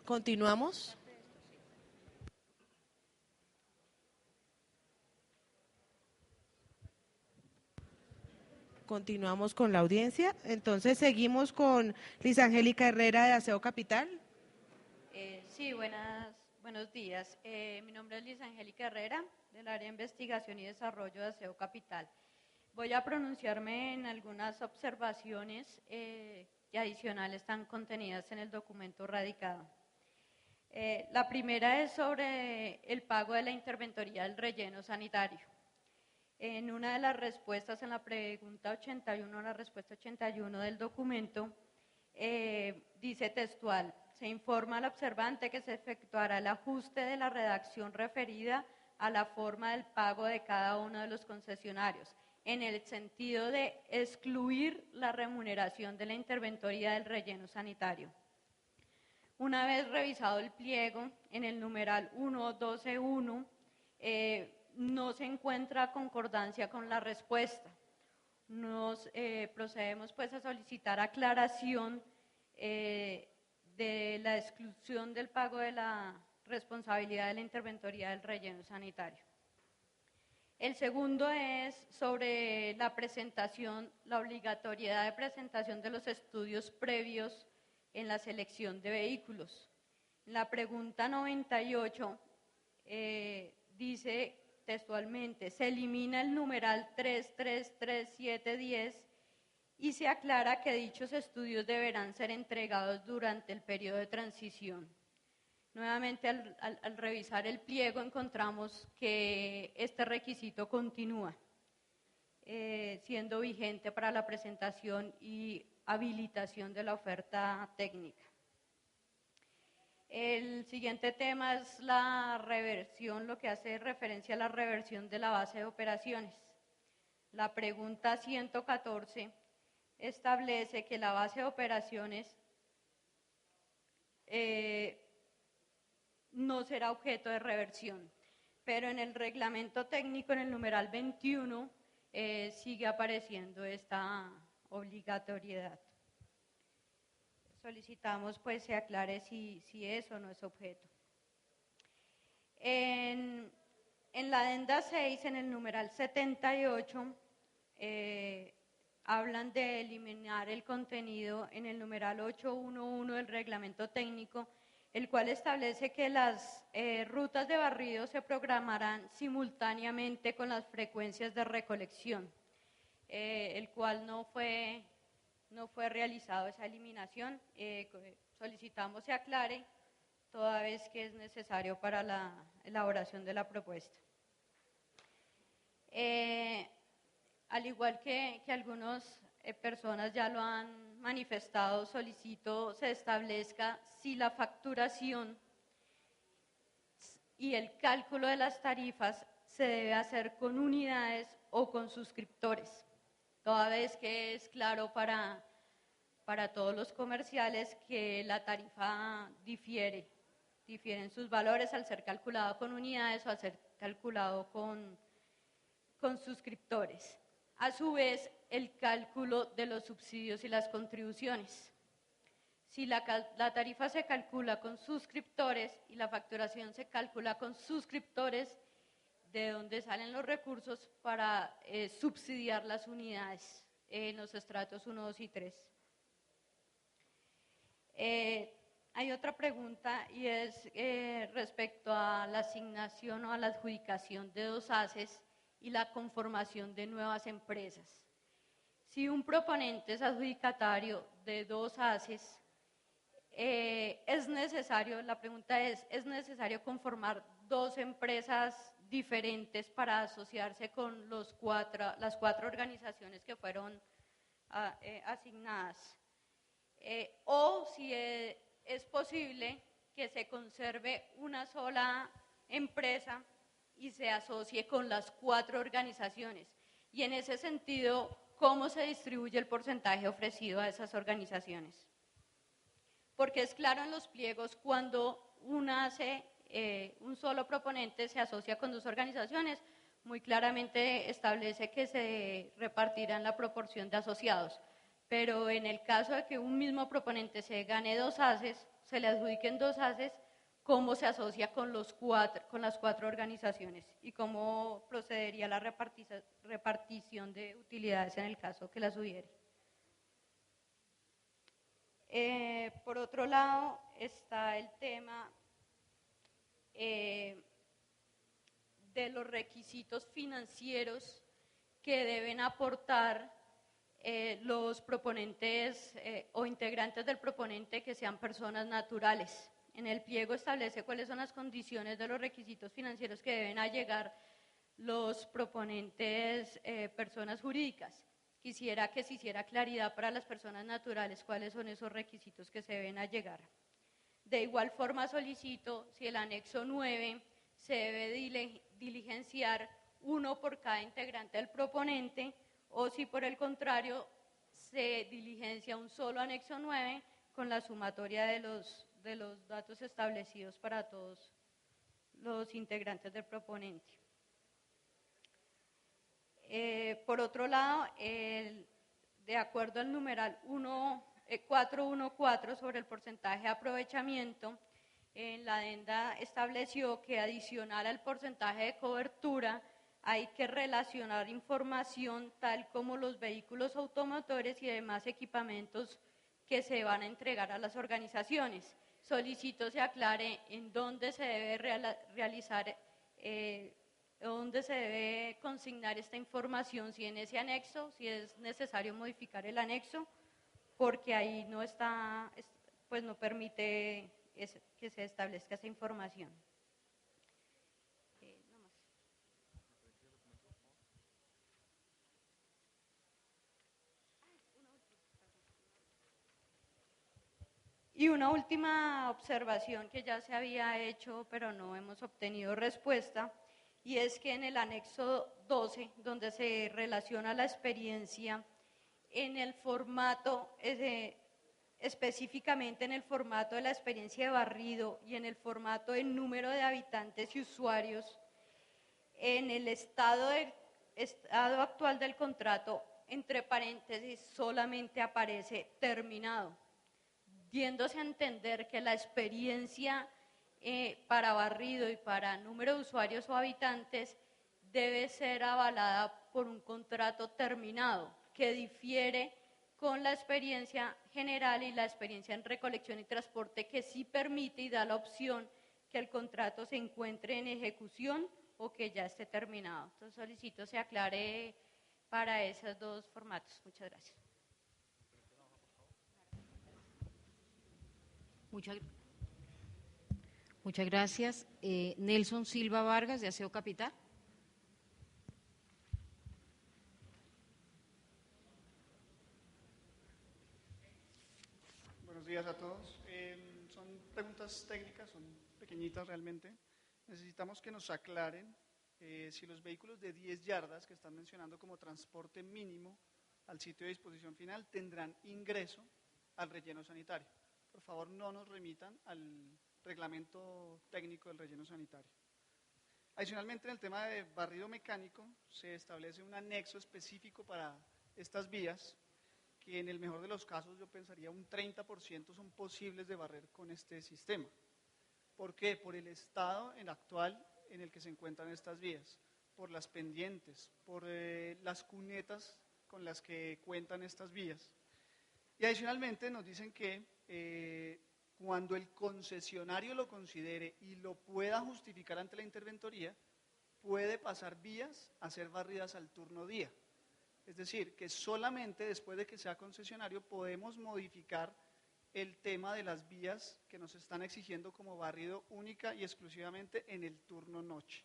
Continuamos. Continuamos con la audiencia. Entonces seguimos con Liz Angélica Herrera de Aseo Capital. Sí, buenos días. Mi nombre es Liz Angélica Herrera, del área de investigación y desarrollo de Aseo Capital. Voy a pronunciarme en algunas observaciones y adicionales están contenidas en el documento radicado. La primera es sobre el pago de la interventoría del relleno sanitario. En una de las respuestas, en la pregunta 81, la respuesta 81 del documento, dice textual: se informa al observante que se efectuará el ajuste de la redacción referida a la forma del pago de cada uno de los concesionarios, en el sentido de excluir la remuneración de la interventoría del relleno sanitario. Una vez revisado el pliego, en el numeral 1.12.1, no se encuentra concordancia con la respuesta. Nos procedemos pues a solicitar aclaración de la exclusión del pago de la responsabilidad de la interventoría del relleno sanitario. El segundo es sobre la presentación, la obligatoriedad de presentación de los estudios previos en la selección de vehículos. En la pregunta 98 dice textualmente: se elimina el numeral 333710 y se aclara que dichos estudios deberán ser entregados durante el periodo de transición. Nuevamente, al revisar el pliego, encontramos que este requisito continúa siendo vigente para la presentación y habilitación de la oferta técnica. El siguiente tema es la reversión, lo que hace referencia a la reversión de la base de operaciones. La pregunta 114 establece que la base de operaciones no será objeto de reversión, pero en el reglamento técnico, en el numeral 21, sigue apareciendo esta obligatoriedad. Solicitamos pues se aclare si es o no es objeto. En la adenda 6, en el numeral 78, hablan de eliminar el contenido en el numeral 811 del reglamento técnico, el cual establece que las rutas de barrido se programarán simultáneamente con las frecuencias de recolección, el cual no fue realizado esa eliminación. Solicitamos se aclare, toda vez que es necesario para la elaboración de la propuesta. Al igual que algunas personas ya lo han manifestado, solicito se establezca si la facturación y el cálculo de las tarifas se debe hacer con unidades o con suscriptores, toda vez que es claro para todos los comerciales que la tarifa difieren sus valores al ser calculado con unidades o al ser calculado con suscriptores. A su vez, el cálculo de los subsidios y las contribuciones. Si la tarifa se calcula con suscriptores y la facturación se calcula con suscriptores, ¿de dónde salen los recursos para subsidiar las unidades en los estratos 1, 2 y 3? Hay otra pregunta y es respecto a la asignación o a la adjudicación de 2 ACES y la conformación de nuevas empresas. Si un proponente es adjudicatario de 2 ACES, es necesario, la pregunta ¿es necesario conformar 2 empresas diferentes para asociarse con las 4 organizaciones que fueron asignadas? O si es posible que se conserve una sola empresa y se asocie con las 4 organizaciones. Y en ese sentido, ¿cómo se distribuye el porcentaje ofrecido a esas organizaciones? Porque es claro en los pliegos cuando un solo proponente se asocia con 2 organizaciones, muy claramente establece que se repartirán la proporción de asociados. Pero en el caso de que un mismo proponente se gane 2 ACES, se le adjudiquen 2 ACES, cómo se asocia con las 4 organizaciones y cómo procedería la repartición de utilidades en el caso que las hubiere. Por otro lado, está el tema de los requisitos financieros que deben aportar los proponentes o integrantes del proponente que sean personas naturales. En el pliego establece cuáles son las condiciones de los requisitos financieros que deben allegar los proponentes personas jurídicas. Quisiera que se hiciera claridad para las personas naturales cuáles son esos requisitos que se deben allegar. De igual forma solicito si el anexo 9 se debe diligenciar uno por cada integrante del proponente o si por el contrario se diligencia un solo anexo 9 con la sumatoria de los datos establecidos para todos los integrantes del proponente. Por otro lado, de acuerdo al numeral 414 sobre el porcentaje de aprovechamiento, en la adenda estableció que adicional al porcentaje de cobertura hay que relacionar información tal como los vehículos automotores y demás equipamientos que se van a entregar a las organizaciones. Solicito se aclare en dónde se debe realizar, dónde se debe consignar esta información, si en ese anexo, si es necesario modificar el anexo, porque ahí no está, pues no permite que se establezca esa información. Y una última observación que ya se había hecho, pero no hemos obtenido respuesta, y es que en el anexo 12, donde se relaciona la experiencia, en el formato, específicamente en el formato de la experiencia de barrido y en el formato de número de habitantes y usuarios, en el estado actual del contrato, entre paréntesis, solamente aparece terminado, diéndose a entender que la experiencia para barrido y para número de usuarios o habitantes debe ser avalada por un contrato terminado, que difiere con la experiencia general y la experiencia en recolección y transporte, que sí permite y da la opción que el contrato se encuentre en ejecución o que ya esté terminado. Entonces solicito se aclare para esos 2 formatos. Muchas gracias. Muchas gracias. Nelson Silva Vargas, de Aseo Capital. Buenos días a todos. Son preguntas técnicas, son pequeñitas realmente. Necesitamos que nos aclaren si los vehículos de 10 yardas que están mencionando como transporte mínimo al sitio de disposición final tendrán ingreso al relleno sanitario. Por favor, no nos remitan al reglamento técnico del relleno sanitario. Adicionalmente, en el tema de barrido mecánico, se establece un anexo específico para estas vías, que en el mejor de los casos yo pensaría un 30% son posibles de barrer con este sistema. ¿Por qué? Por el estado actual en el que se encuentran estas vías, por las pendientes, por las cunetas con las que cuentan estas vías. Y adicionalmente nos dicen que cuando el concesionario lo considere y lo pueda justificar ante la interventoría, puede pasar vías a ser barridas al turno día. Es decir, que solamente después de que sea concesionario podemos modificar el tema de las vías que nos están exigiendo como barrido única y exclusivamente en el turno noche.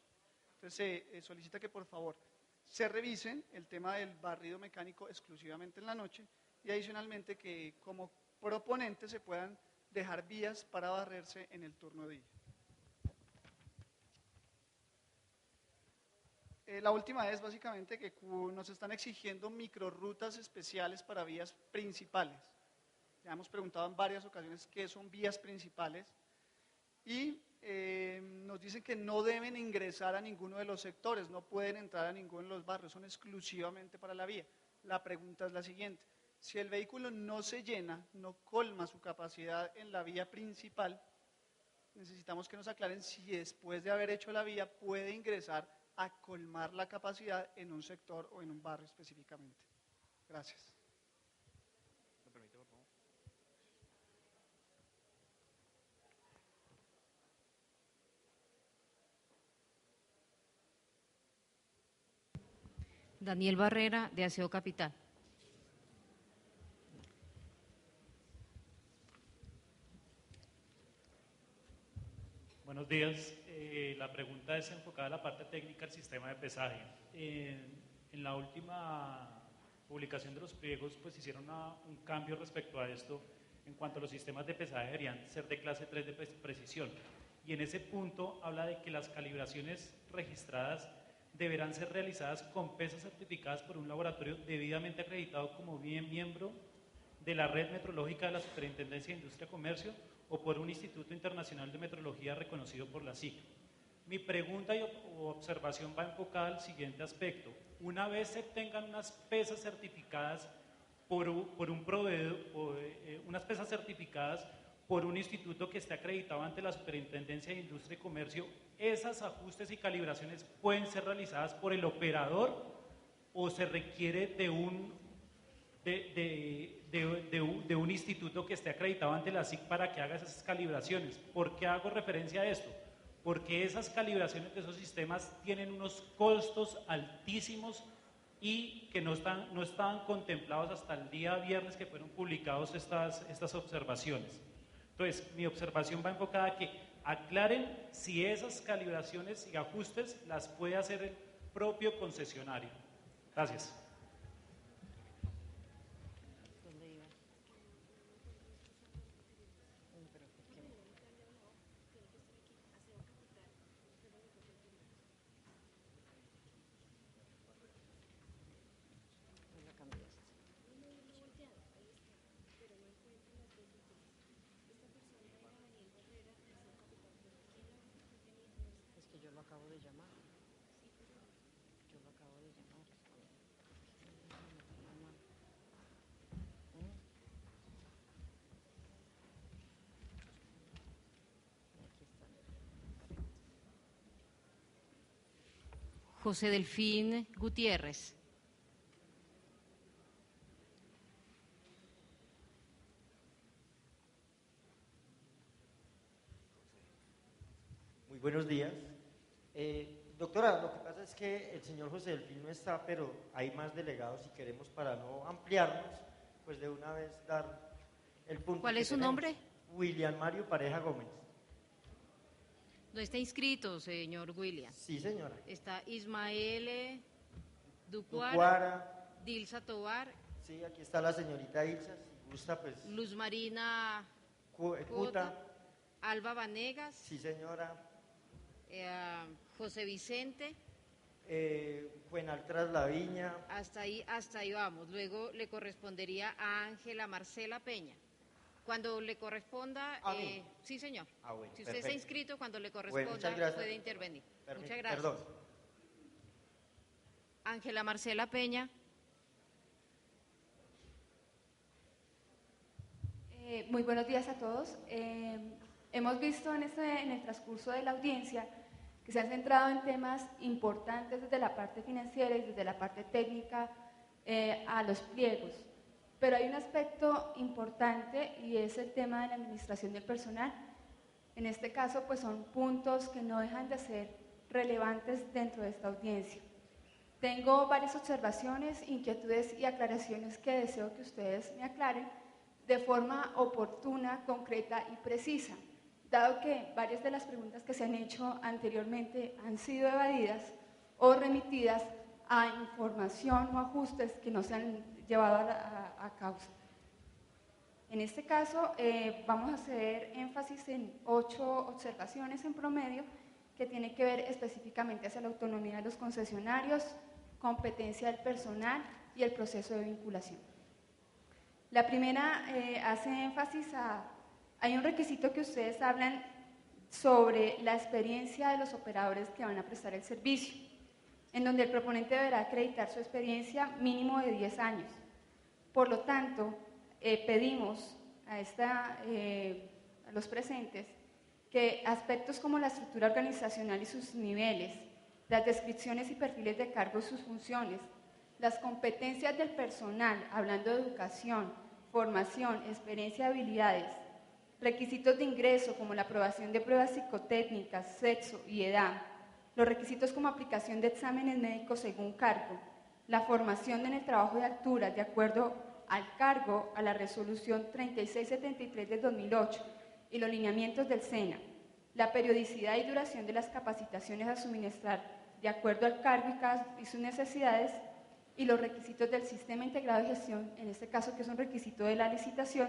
Entonces se solicita que por favor se revisen el tema del barrido mecánico exclusivamente en la noche y adicionalmente que como proponentes se puedan dejar vías para barrerse en el turno día. La última es básicamente que nos están exigiendo microrutas especiales para vías principales. Ya hemos preguntado en varias ocasiones qué son vías principales y nos dicen que no deben ingresar a ninguno de los sectores, no pueden entrar a ninguno de los barrios, son exclusivamente para la vía. La pregunta es la siguiente: Si el vehículo no se llena, no colma su capacidad en la vía principal, necesitamos que nos aclaren si después de haber hecho la vía puede ingresar a colmar la capacidad en un sector o en un barrio específicamente. Gracias. ¿Me permite, por favor? Daniel Barrera, de Aseo Capital. Buenos días. La pregunta es enfocada a la parte técnica del sistema de pesaje. En la última publicación de los pliegos, pues hicieron un cambio respecto a esto en cuanto a los sistemas de pesaje deberían ser de clase 3 de precisión. Y en ese punto habla de que las calibraciones registradas deberán ser realizadas con pesas certificadas por un laboratorio debidamente acreditado como miembro de la red metrológica de la Superintendencia de Industria y Comercio o por un Instituto Internacional de Metrología reconocido por la SIC. Mi pregunta o observación va enfocada al siguiente aspecto. Una vez se tengan unas pesas certificadas por un proveedor, unas pesas certificadas por un instituto que esté acreditado ante la Superintendencia de Industria y Comercio, ¿esas ajustes y calibraciones pueden ser realizadas por el operador o se requiere de un instituto que esté acreditado ante la SIC para que haga esas calibraciones? ¿Por qué hago referencia a esto? Porque esas calibraciones de esos sistemas tienen unos costos altísimos y que no estaban contemplados hasta el día viernes que fueron publicados estas observaciones. Entonces, mi observación va enfocada a que aclaren si esas calibraciones y ajustes las puede hacer el propio concesionario. Gracias. José Delfín Gutiérrez. Muy buenos días. Doctora, lo que pasa es que el señor José Delfín no está, pero hay más delegados y queremos, para no ampliarnos, pues de una vez dar el punto. ¿Cuál es su nombre? William Mario Pareja Gómez. No está inscrito, señor William. Sí, señora. Está Ismael Ducuara, Dilsa Tobar. Sí, aquí está la señorita Ilsa, si gusta, pues. Luz Marina Cuta. Alba Vanegas. Sí, señora. José Vicente. Fuenaltras La Viña. Hasta ahí vamos. Luego le correspondería a Ángela Marcela Peña. Cuando le corresponda, sí, señor. Bueno, si usted perfecto. está inscrito, cuando le corresponda, puede intervenir. Muchas gracias. Perdón. Ángela Marcela Peña. Muy buenos días a todos. Hemos visto en el transcurso de la audiencia que se han centrado en temas importantes desde la parte financiera y desde la parte técnica a los pliegos. Pero hay un aspecto importante y es el tema de la administración del personal. En este caso, pues son puntos que no dejan de ser relevantes dentro de esta audiencia. Tengo varias observaciones, inquietudes y aclaraciones que deseo que ustedes me aclaren de forma oportuna, concreta y precisa, dado que varias de las preguntas que se han hecho anteriormente han sido evadidas o remitidas a información o ajustes que no se han llevado a causa. En este caso, vamos a hacer énfasis en 8 observaciones en promedio que tienen que ver específicamente hacia la autonomía de los concesionarios, competencia del personal y el proceso de vinculación. La primera hace énfasis hay un requisito que ustedes hablan sobre la experiencia de los operadores que van a prestar el servicio, en donde el proponente deberá acreditar su experiencia mínimo de 10 años. Por lo tanto, pedimos a los presentes que aspectos como la estructura organizacional y sus niveles, las descripciones y perfiles de cargo y sus funciones, las competencias del personal, hablando de educación, formación, experiencia y habilidades, requisitos de ingreso como la aprobación de pruebas psicotécnicas, sexo y edad, los requisitos como aplicación de exámenes médicos según cargo, la formación en el trabajo de altura de acuerdo al cargo a la resolución 3673 del 2008 y los lineamientos del SENA, la periodicidad y duración de las capacitaciones a suministrar de acuerdo al cargo y sus necesidades, y los requisitos del sistema integrado de gestión, en este caso que es un requisito de la licitación,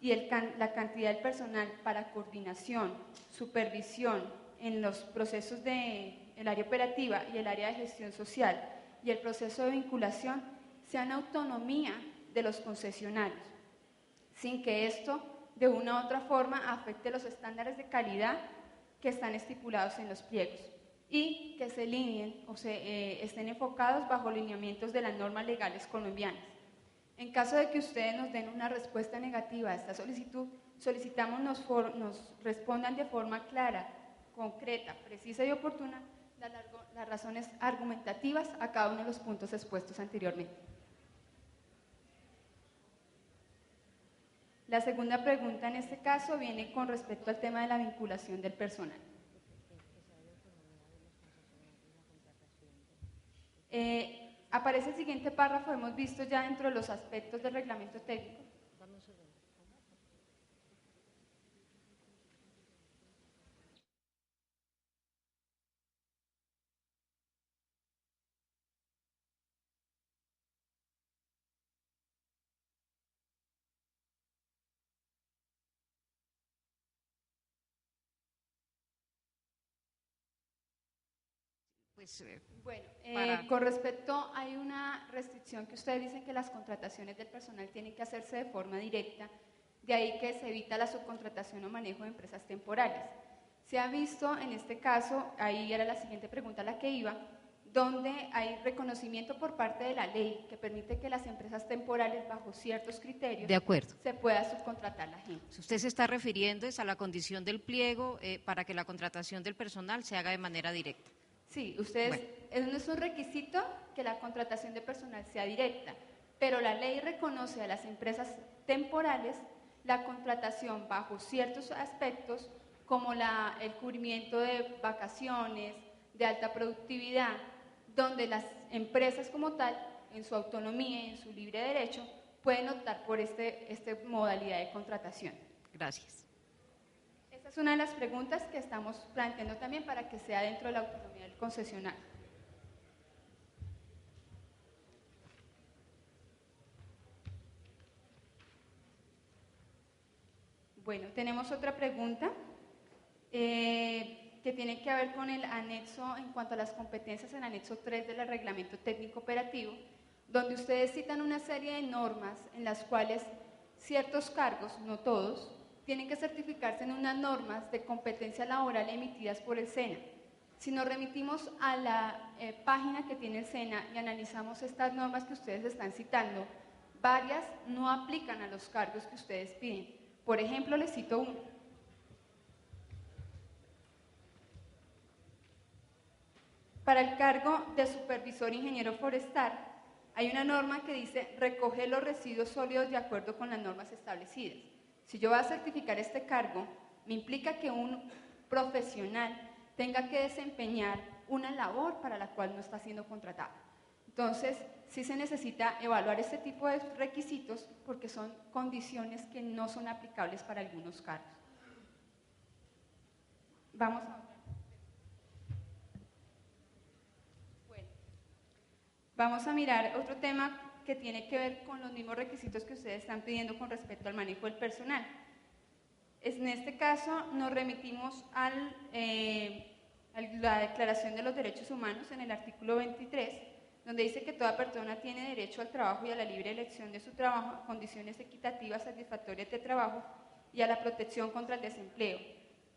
y la cantidad del personal para coordinación, supervisión en los procesos del área operativa y el área de gestión social y el proceso de vinculación sean autonomía de los concesionarios, sin que esto de una u otra forma afecte los estándares de calidad que están estipulados en los pliegos y que se alineen o estén enfocados bajo lineamientos de las normas legales colombianas. En caso de que ustedes nos den una respuesta negativa a esta solicitud, solicitamos nos respondan de forma clara, concreta, precisa y oportuna las razones argumentativas a cada uno de los puntos expuestos anteriormente. La segunda pregunta en este caso viene con respecto al tema de la vinculación del personal. Aparece el siguiente párrafo, hemos visto ya dentro de los aspectos del reglamento técnico. Con respecto, hay una restricción que ustedes dicen que las contrataciones del personal tienen que hacerse de forma directa, de ahí que se evita la subcontratación o manejo de empresas temporales. Se ha visto en este caso, ahí era la siguiente pregunta a la que iba, donde hay reconocimiento por parte de la ley que permite que las empresas temporales bajo ciertos criterios de acuerdo, se pueda subcontratar la gente. Si usted se está refiriendo es a la condición del pliego para que la contratación del personal se haga de manera directa. Sí, ustedes, no es un requisito que la contratación de personal sea directa, pero la ley reconoce a las empresas temporales la contratación bajo ciertos aspectos como el cubrimiento de vacaciones, de alta productividad, donde las empresas como tal, en su autonomía y en su libre derecho, pueden optar por esta modalidad de contratación. Gracias. Esta es una de las preguntas que estamos planteando también para que sea dentro de la autonomía del concesionario. Bueno, tenemos otra pregunta que tiene que ver con el anexo en cuanto a las competencias, el anexo 3 del reglamento técnico operativo, donde ustedes citan una serie de normas en las cuales ciertos cargos, no todos, tienen que certificarse en unas normas de competencia laboral emitidas por el SENA. Si nos remitimos a la página que tiene el SENA y analizamos estas normas que ustedes están citando, varias no aplican a los cargos que ustedes piden. Por ejemplo, les cito uno. Para el cargo de supervisor ingeniero forestal, hay una norma que dice recoger los residuos sólidos de acuerdo con las normas establecidas. Si yo voy a certificar este cargo, me implica que un profesional tenga que desempeñar una labor para la cual no está siendo contratado. Entonces, sí se necesita evaluar este tipo de requisitos porque son condiciones que no son aplicables para algunos cargos. Vamos a otra. Bueno, vamos a mirar otro tema que tiene que ver con los mismos requisitos que ustedes están pidiendo con respecto al manejo del personal. En este caso nos remitimos a la Declaración de los Derechos Humanos en el artículo 23, donde dice que toda persona tiene derecho al trabajo y a la libre elección de su trabajo, a condiciones equitativas, satisfactorias de trabajo y a la protección contra el desempleo,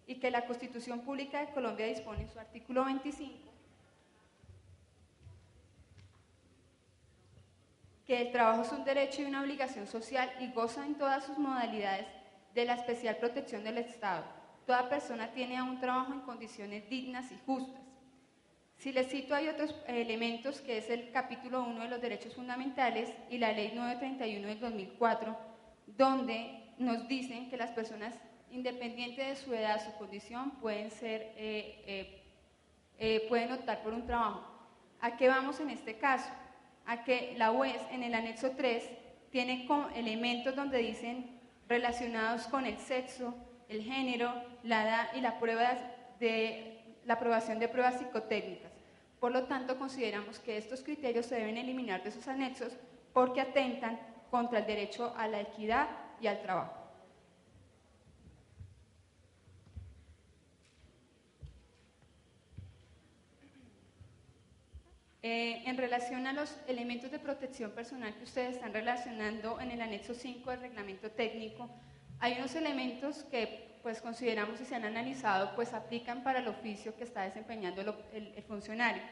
y que la Constitución Pública de Colombia dispone en su artículo 25 que el trabajo es un derecho y una obligación social y goza en todas sus modalidades de la especial protección del Estado. Toda persona tiene un trabajo en condiciones dignas y justas. Si les cito, hay otros elementos, que es el capítulo 1 de los derechos fundamentales y la ley 931 del 2004, donde nos dicen que las personas, independiente de su edad, su condición, pueden optar por un trabajo. ¿A qué vamos en este caso? A que la UES en el anexo 3 tiene elementos donde dicen relacionados con el sexo, el género, la edad y la aprobación de pruebas psicotécnicas. Por lo tanto, consideramos que estos criterios se deben eliminar de sus anexos porque atentan contra el derecho a la equidad y al trabajo. En relación a los elementos de protección personal que ustedes están relacionando en el anexo 5 del reglamento técnico, hay unos elementos que pues consideramos y se han analizado pues aplican para el oficio que está desempeñando el funcionario.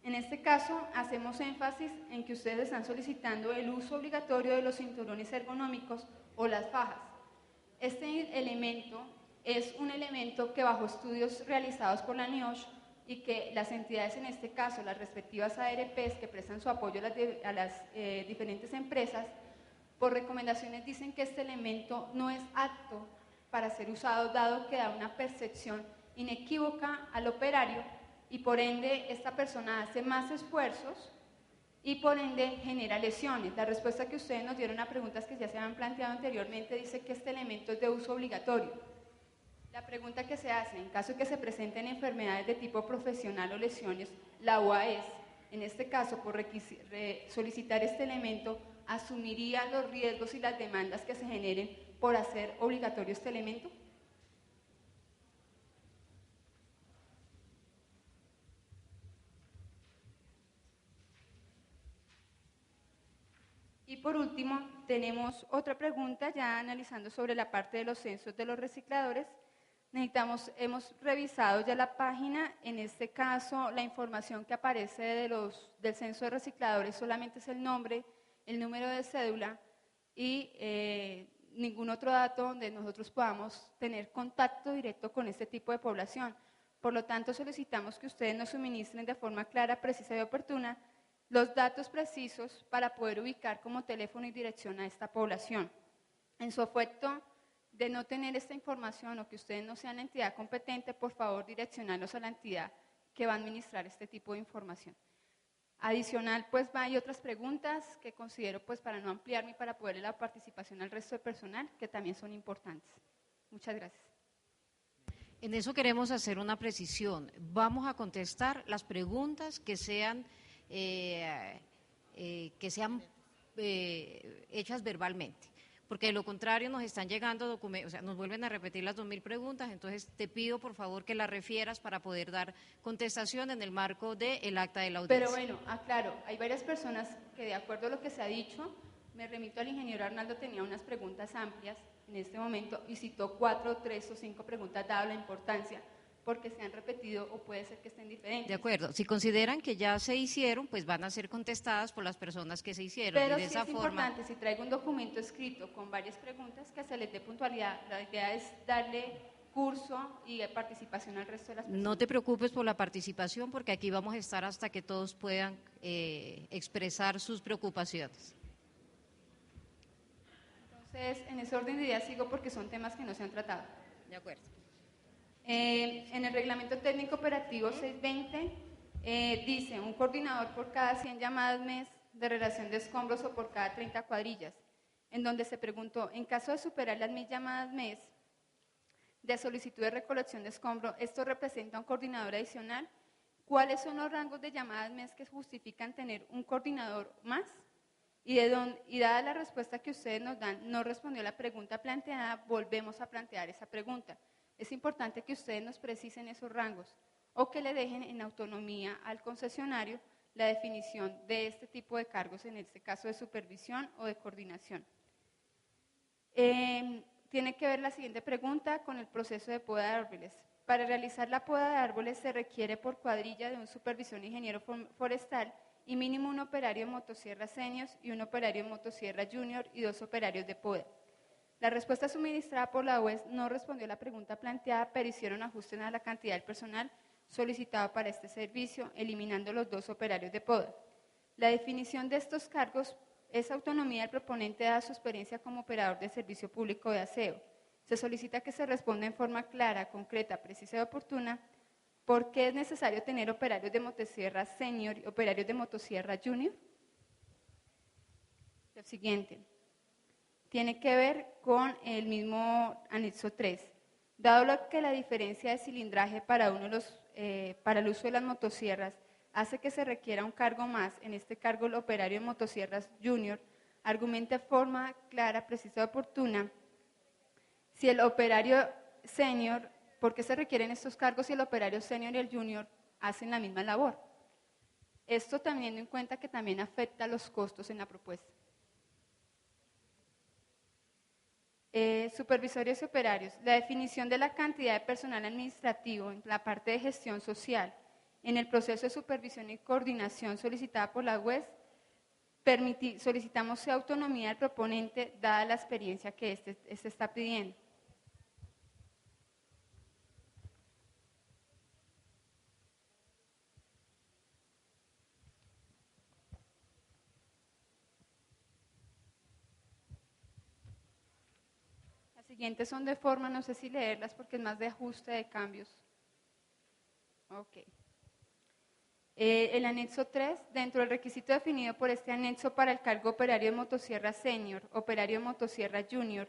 En este caso hacemos énfasis en que ustedes están solicitando el uso obligatorio de los cinturones ergonómicos o las fajas. Este elemento es un elemento que bajo estudios realizados por la NIOSH y que las entidades, en este caso las respectivas ARPs que prestan su apoyo a las diferentes empresas, por recomendaciones dicen que este elemento no es apto para ser usado, dado que da una percepción inequívoca al operario y por ende esta persona hace más esfuerzos y por ende genera lesiones. La respuesta que ustedes nos dieron a preguntas que ya se habían planteado anteriormente dice que este elemento es de uso obligatorio. La pregunta que se hace, en caso de que se presenten enfermedades de tipo profesional o lesiones, la UAS, en este caso por solicitar este elemento, ¿asumiría los riesgos y las demandas que se generen por hacer obligatorio este elemento? Y por último, tenemos otra pregunta ya analizando sobre la parte de los censos de los recicladores. Hemos revisado ya la página, en este caso la información que aparece del censo de recicladores solamente es el nombre, el número de cédula y ningún otro dato donde nosotros podamos tener contacto directo con este tipo de población. Por lo tanto, solicitamos que ustedes nos suministren de forma clara, precisa y oportuna los datos precisos para poder ubicar como teléfono y dirección a esta población. En su efecto de no tener esta información o que ustedes no sean la entidad competente, por favor direccionarlos a la entidad que va a administrar este tipo de información. Adicional, pues hay otras preguntas que considero, pues para no ampliarme y para poderle la participación al resto de personal, que también son importantes. Muchas gracias. En eso queremos hacer una precisión. Vamos a contestar las preguntas que sean hechas verbalmente, porque de lo contrario nos están llegando documentos, o sea, nos vuelven a repetir las 2000 preguntas, entonces te pido por favor que las refieras para poder dar contestación en el marco del acta de la audiencia. Pero bueno, aclaro, hay varias personas que de acuerdo a lo que se ha dicho, me remito al ingeniero Arnaldo, tenía unas preguntas amplias en este momento y citó 4, 3 o 5 preguntas dado la importancia, porque se han repetido o puede ser que estén diferentes. De acuerdo, si consideran que ya se hicieron, pues van a ser contestadas por las personas que se hicieron. Pero y de sí esa es forma, importante, si traigo un documento escrito con varias preguntas, que se les dé puntualidad. La idea es darle curso y participación al resto de las personas. no te preocupes por la participación, porque aquí vamos a estar hasta que todos puedan expresar sus preocupaciones. Entonces, en ese orden de ideas sigo porque son temas que no se han tratado. De acuerdo. En el reglamento técnico operativo 620 dice un coordinador por cada 100 llamadas mes de relación de escombros o por cada 30 cuadrillas, en donde se preguntó, en caso de superar las 1000 llamadas mes de solicitud de recolección de escombro, ¿esto representa un coordinador adicional? ¿Cuáles son los rangos de llamadas mes que justifican tener un coordinador más? Y dada la respuesta que ustedes nos dan, no respondió la pregunta planteada, volvemos a plantear esa pregunta. Es importante que ustedes nos precisen esos rangos o que le dejen en autonomía al concesionario la definición de este tipo de cargos, en este caso de supervisión o de coordinación. Tiene que ver la siguiente pregunta con el proceso de poda de árboles. Para realizar la poda de árboles se requiere por cuadrilla de un supervisor ingeniero forestal y mínimo un operario de motosierra senior y un operario de motosierra junior y 2 operarios de poda. La respuesta suministrada por la UES no respondió a la pregunta planteada, pero hicieron ajustes a la cantidad del personal solicitado para este servicio, eliminando los 2 operarios de poda. La definición de estos cargos es autonomía del proponente dada su experiencia como operador de servicio público de aseo. Se solicita que se responda en forma clara, concreta, precisa y oportuna por qué es necesario tener operarios de motosierra senior y operarios de motosierra junior. Lo siguiente tiene que ver con el mismo anexo 3. Dado que la diferencia de cilindraje para el uso de las motosierras hace que se requiera un cargo más, en este cargo el operario de motosierras junior, argumenta de forma clara, precisa y oportuna si el operario senior, ¿por qué se requieren estos cargos si el operario senior y el junior hacen la misma labor? Esto teniendo en cuenta que también afecta los costos en la propuesta. Supervisores y operarios. La definición de la cantidad de personal administrativo en la parte de gestión social en el proceso de supervisión y coordinación solicitada por la UES, solicitamos autonomía del proponente dada la experiencia que este está pidiendo. Las siguientes son de forma, no sé si leerlas porque es más de ajuste de cambios. Ok. El anexo 3, dentro del requisito definido por este anexo para el cargo operario de motosierra senior, operario de motosierra junior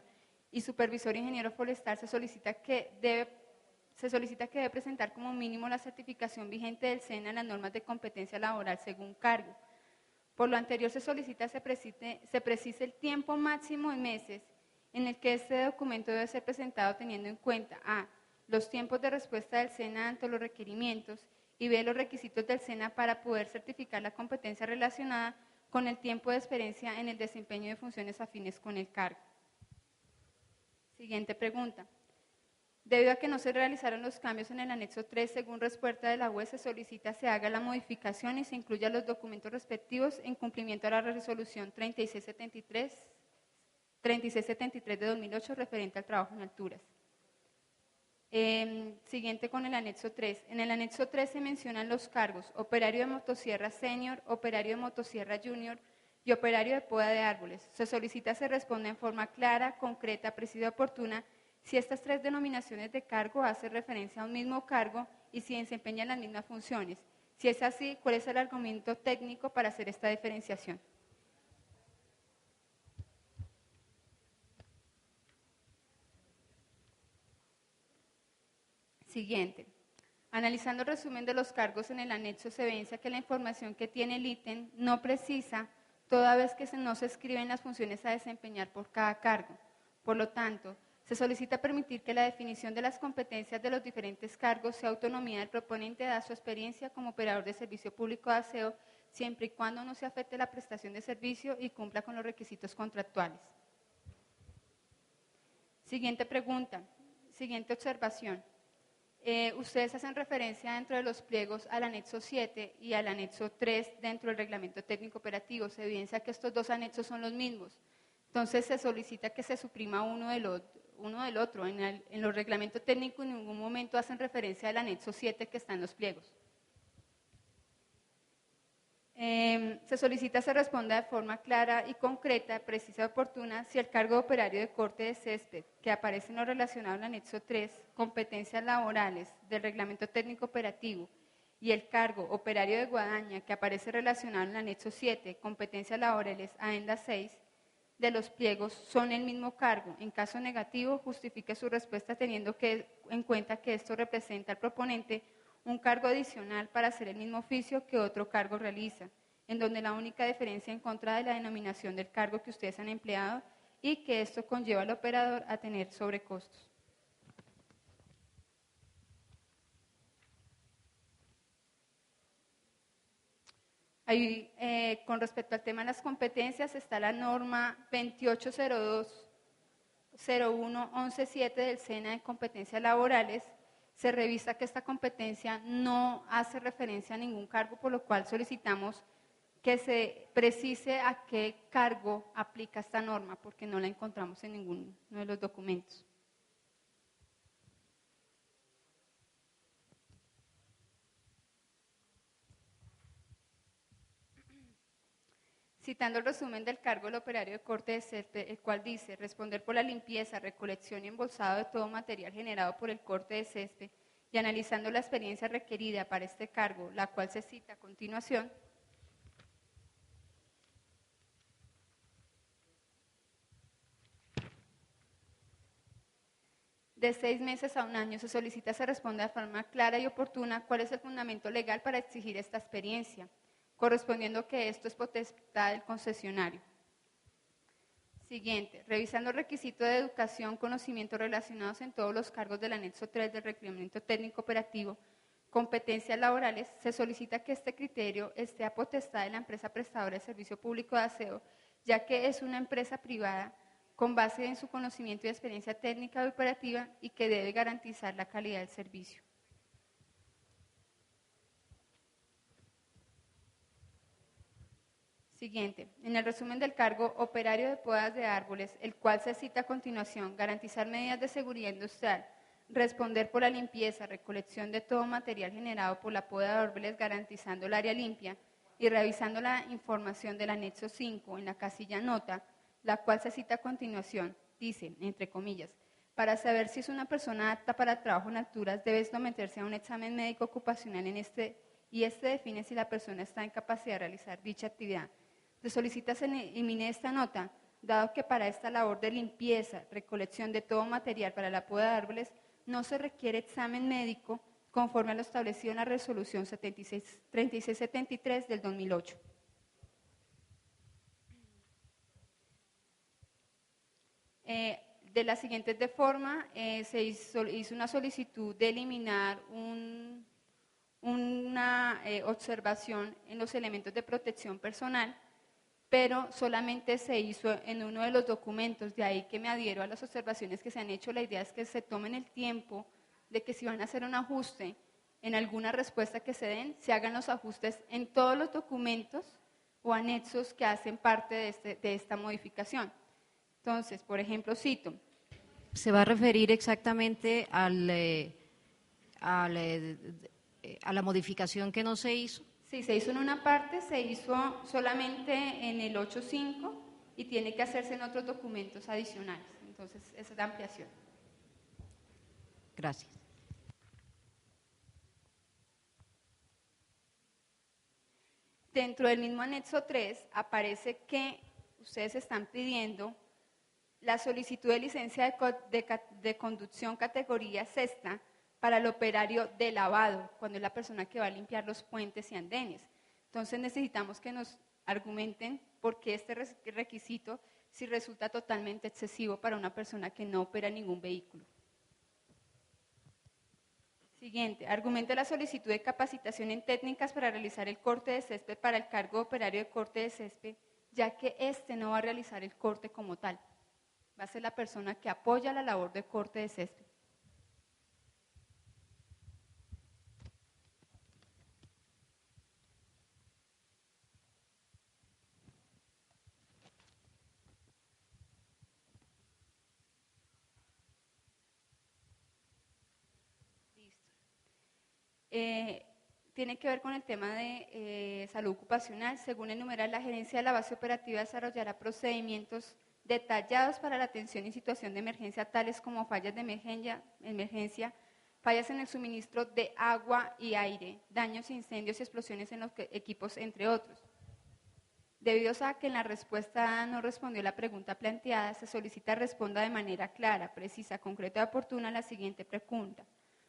y supervisor ingeniero forestal, se solicita que debe presentar como mínimo la certificación vigente del SENA en las normas de competencia laboral según cargo. Por lo anterior se solicita se precise el tiempo máximo en meses en el que este documento debe ser presentado teniendo en cuenta a. Los tiempos de respuesta del SENA ante los requerimientos y B. Los requisitos del SENA para poder certificar la competencia relacionada con el tiempo de experiencia en el desempeño de funciones afines con el cargo. Siguiente pregunta. Debido a que no se realizaron los cambios en el anexo 3, según respuesta de la UES, se solicita se haga la modificación y se incluya los documentos respectivos en cumplimiento a la resolución 3673 de 2008 referente al trabajo en alturas. Siguiente con el anexo 3. En el anexo 3 se mencionan los cargos operario de motosierra senior, operario de motosierra junior y operario de poda de árboles. Se solicita se responda en forma clara, concreta, precisa y oportuna si estas 3 denominaciones de cargo hacen referencia a un mismo cargo y si desempeñan las mismas funciones. Si es así, ¿cuál es el argumento técnico para hacer esta diferenciación? Siguiente. Analizando el resumen de los cargos en el anexo, se evidencia que la información que tiene el ítem no precisa, toda vez que no se escriben las funciones a desempeñar por cada cargo. Por lo tanto, se solicita permitir que la definición de las competencias de los diferentes cargos sea autonomía del proponente dada su experiencia como operador de servicio público de aseo, siempre y cuando no se afecte la prestación de servicio y cumpla con los requisitos contractuales. Siguiente pregunta. Siguiente observación. Ustedes hacen referencia dentro de los pliegos al anexo 7 y al anexo 3 dentro del reglamento técnico operativo. Se evidencia que estos 2 anexos son los mismos. Entonces se solicita que se suprima uno del otro. En los reglamentos técnicos en ningún momento hacen referencia al anexo 7 que está en los pliegos. Se solicita se responda de forma clara y concreta, precisa y oportuna si el cargo de operario de corte de césped que aparece en lo relacionado al anexo 3, competencias laborales del reglamento técnico operativo, y el cargo operario de guadaña que aparece relacionado en el anexo 7, competencias laborales adenda 6 de los pliegos son el mismo cargo. En caso negativo, justifique su respuesta teniendo en cuenta que esto representa al proponente un cargo adicional para hacer el mismo oficio que otro cargo realiza, en donde la única diferencia en contra de la denominación del cargo que ustedes han empleado y que esto conlleva al operador a tener sobrecostos. Ahí, con respecto al tema de las competencias, está la norma 2802-01-11-7 del SENA de competencias laborales. Se revisa que esta competencia no hace referencia a ningún cargo, por lo cual solicitamos que se precise a qué cargo aplica esta norma, porque no la encontramos en ninguno de los documentos. Citando el resumen del cargo del operario de corte de césped, el cual dice: responder por la limpieza, recolección y embolsado de todo material generado por el corte de césped, y analizando la experiencia requerida para este cargo, la cual se cita a continuación, de 6 meses a 1 año, se solicita se responda de forma clara y oportuna cuál es el fundamento legal para exigir esta experiencia, correspondiendo que esto es potestad del concesionario. Siguiente, revisando requisitos de educación, conocimientos relacionados en todos los cargos del anexo 3 del reglamento técnico operativo, competencias laborales, se solicita que este criterio esté a potestad de la empresa prestadora de servicio público de aseo, ya que es una empresa privada con base en su conocimiento y experiencia técnica y operativa y que debe garantizar la calidad del servicio. Siguiente, en el resumen del cargo, operario de podas de árboles, el cual se cita a continuación, garantizar medidas de seguridad industrial, responder por la limpieza, recolección de todo material generado por la poda de árboles, garantizando el área limpia, y revisando la información del anexo 5 en la casilla nota, la cual se cita a continuación, dice, entre comillas, para saber si es una persona apta para trabajo en alturas, debe someterse a un examen médico ocupacional y este define si la persona está en capacidad de realizar dicha actividad. Se solicita se elimine esta nota, dado que para esta labor de limpieza, recolección de todo material para la poda de árboles, no se requiere examen médico conforme a lo establecido en la resolución 3673 del 2008. De la siguiente forma, se hizo una solicitud de eliminar una observación en los elementos de protección personal, pero solamente se hizo en uno de los documentos, de ahí que me adhiero a las observaciones que se han hecho. La idea es que se tomen el tiempo de que si van a hacer un ajuste en alguna respuesta que se den, se hagan los ajustes en todos los documentos o anexos que hacen parte de esta modificación. Entonces, por ejemplo, cito. ¿Se va a referir exactamente a la modificación que no se hizo? Sí, se hizo en una parte, se hizo solamente en el 8.5 y tiene que hacerse en otros documentos adicionales. Entonces, esa es la ampliación. Gracias. Dentro del mismo anexo 3 aparece que ustedes están pidiendo la solicitud de licencia de conducción categoría sexta para el operario de lavado, cuando es la persona que va a limpiar los puentes y andenes. Entonces necesitamos que nos argumenten por qué este requisito si resulta totalmente excesivo para una persona que no opera ningún vehículo. Siguiente, argumenta la solicitud de capacitación en técnicas para realizar el corte de césped para el cargo de operario de corte de césped, ya que éste no va a realizar el corte como tal. Va a ser la persona que apoya la labor de corte de césped. Tiene que ver con el tema de salud ocupacional. Según el numeral, la gerencia de la base operativa desarrollará procedimientos detallados para la atención en situación de emergencia, tales como fallas de emergencia, fallas en el suministro de agua y aire, daños, incendios y explosiones en los equipos, entre otros. Debido a que en la respuesta no respondió la pregunta planteada, se solicita responda de manera clara, precisa, concreta y oportuna la siguiente pregunta.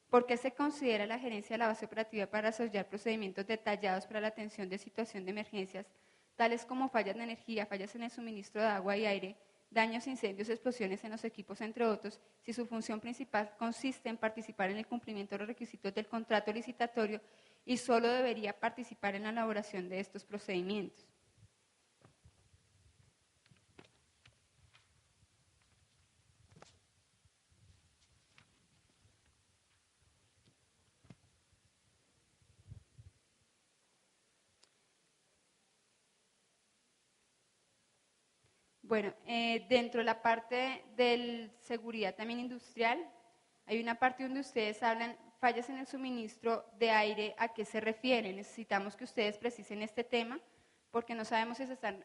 ¿Por qué se considera la gerencia de la base operativa para desarrollar procedimientos detallados para la atención de situación de emergencias, tales como fallas de energía, fallas en el suministro de agua y aire, daños, incendios, explosiones en los equipos, entre otros, si su función principal consiste en participar en el cumplimiento de los requisitos del contrato licitatorio y solo debería participar en la elaboración de estos procedimientos? Bueno, dentro de la parte de seguridad también industrial, hay una parte donde ustedes hablan fallas en el suministro de aire, ¿a qué se refiere? Necesitamos que ustedes precisen este tema porque no sabemos si se están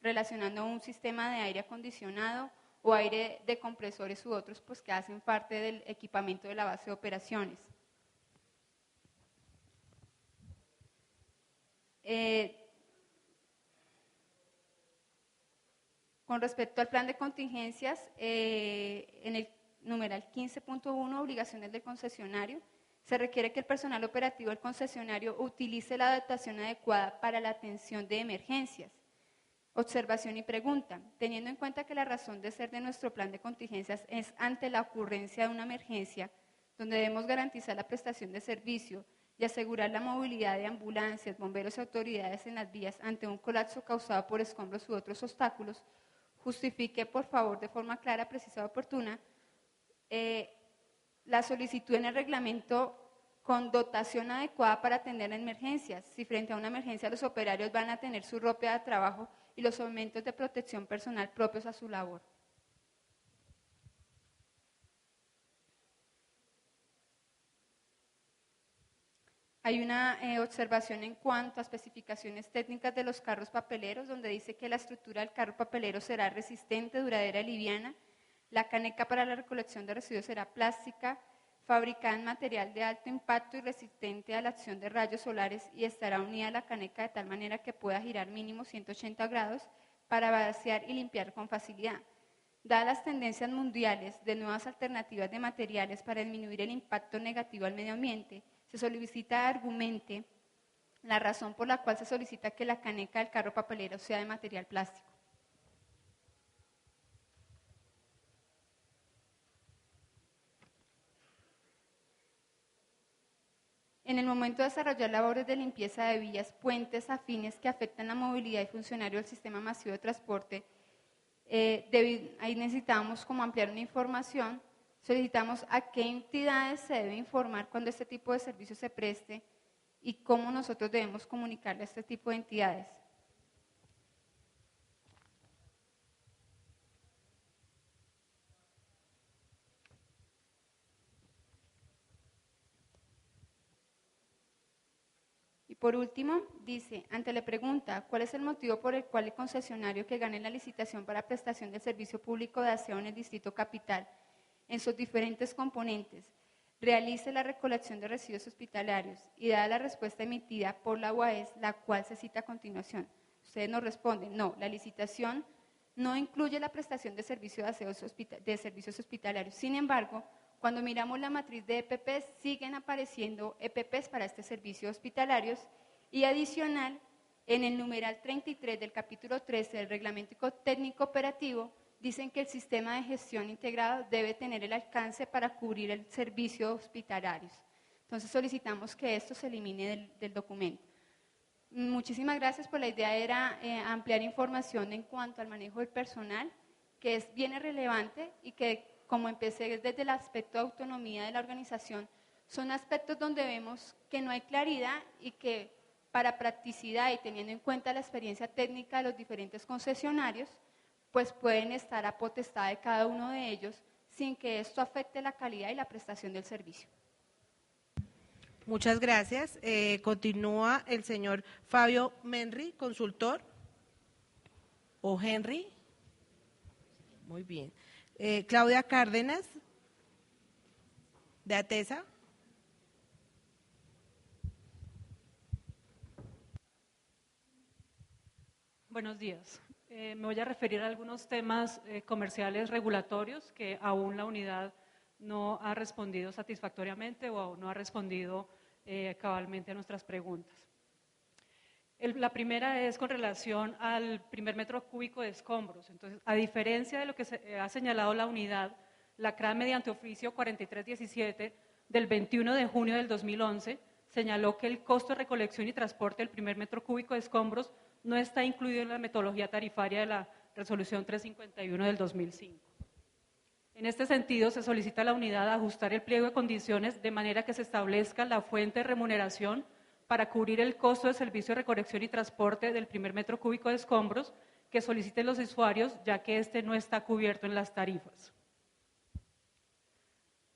relacionando a un sistema de aire acondicionado o aire de compresores u otros pues, que hacen parte del equipamiento de la base de operaciones. Con respecto al plan de contingencias, en el numeral 15.1, obligaciones del concesionario, se requiere que el personal operativo del concesionario utilice la adaptación adecuada para la atención de emergencias. Observación y pregunta. Teniendo en cuenta que la razón de ser de nuestro plan de contingencias es ante la ocurrencia de una emergencia, donde debemos garantizar la prestación de servicio y asegurar la movilidad de ambulancias, bomberos y autoridades en las vías ante un colapso causado por escombros u otros obstáculos, justifique, por favor, de forma clara, precisa y oportuna, la solicitud en el reglamento con dotación adecuada para atender a emergencias. Si frente a una emergencia los operarios van a tener su ropa de trabajo y los elementos de protección personal propios a su labor. Hay una observación en cuanto a especificaciones técnicas de los carros papeleros, donde dice que la estructura del carro papelero será resistente, duradera y liviana. La caneca para la recolección de residuos será plástica, fabricada en material de alto impacto y resistente a la acción de rayos solares y estará unida a la caneca de tal manera que pueda girar mínimo 180 grados para vaciar y limpiar con facilidad. Dadas las tendencias mundiales de nuevas alternativas de materiales para disminuir el impacto negativo al medio ambiente, se solicita argumente la razón por la cual se solicita que la caneca del carro papelero sea de material plástico. En el momento de desarrollar labores de limpieza de vías, puentes afines que afectan la movilidad y funcionario del sistema masivo de transporte, ahí necesitamos como ampliar una información. Solicitamos a qué entidades se debe informar cuando este tipo de servicio se preste y cómo nosotros debemos comunicarle a este tipo de entidades. Y por último, dice, ante la pregunta, ¿cuál es el motivo por el cual el concesionario que gane la licitación para prestación del servicio público de aseo en el Distrito Capital, en sus diferentes componentes, realice la recolección de residuos hospitalarios y dada la respuesta emitida por la UAES, la cual se cita a continuación? Ustedes nos responden, no, la licitación no incluye la prestación de servicios de servicios hospitalarios. Sin embargo, cuando miramos la matriz de EPPs, siguen apareciendo EPPs para este servicio hospitalarios y adicional, en el numeral 33 del capítulo 13 del Reglamento Técnico Operativo, dicen que el sistema de gestión integrado debe tener el alcance para cubrir el servicio hospitalario. Entonces solicitamos que esto se elimine del documento. Muchísimas gracias, por la idea era ampliar información en cuanto al manejo del personal, que es bien relevante y que, como empecé desde el aspecto de autonomía de la organización, son aspectos donde vemos que no hay claridad y que para practicidad y teniendo en cuenta la experiencia técnica de los diferentes concesionarios, pues pueden estar a potestad de cada uno de ellos sin que esto afecte la calidad y la prestación del servicio. Muchas gracias. Continúa el señor Fabio Menri, consultor. ¿O Henry? Muy bien. Claudia Cárdenas, de ATESA. Buenos días. Me voy a referir a algunos temas comerciales regulatorios que aún la unidad no ha respondido satisfactoriamente o aún no ha respondido cabalmente a nuestras preguntas. La primera es con relación al primer metro cúbico de escombros. Entonces, a diferencia de lo que ha señalado la unidad, la CRA mediante oficio 4317 del 21 de junio del 2011 señaló que el costo de recolección y transporte del primer metro cúbico de escombros no está incluido en la metodología tarifaria de la resolución 351 del 2005. En este sentido, se solicita a la unidad ajustar el pliego de condiciones de manera que se establezca la fuente de remuneración para cubrir el costo de servicio de recolección y transporte del primer metro cúbico de escombros, que soliciten los usuarios, ya que este no está cubierto en las tarifas.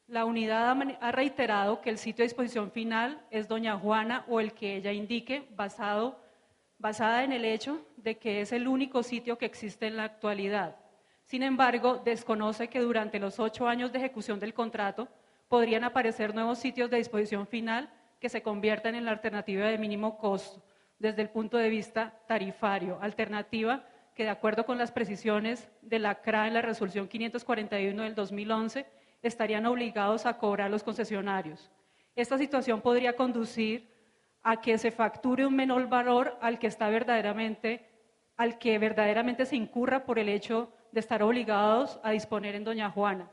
La unidad ha reiterado que el sitio de disposición final es Doña Juana o el que ella indique, basada en el hecho de que es el único sitio que existe en la actualidad. Sin embargo, desconoce que durante los 8 años de ejecución del contrato podrían aparecer nuevos sitios de disposición final que se conviertan en la alternativa de mínimo costo desde el punto de vista tarifario, alternativa que de acuerdo con las precisiones de la CRA en la resolución 541 del 2011 estarían obligados a cobrar los concesionarios. Esta situación podría conducir a que se facture un menor valor al que verdaderamente se incurra por el hecho de estar obligados a disponer en Doña Juana.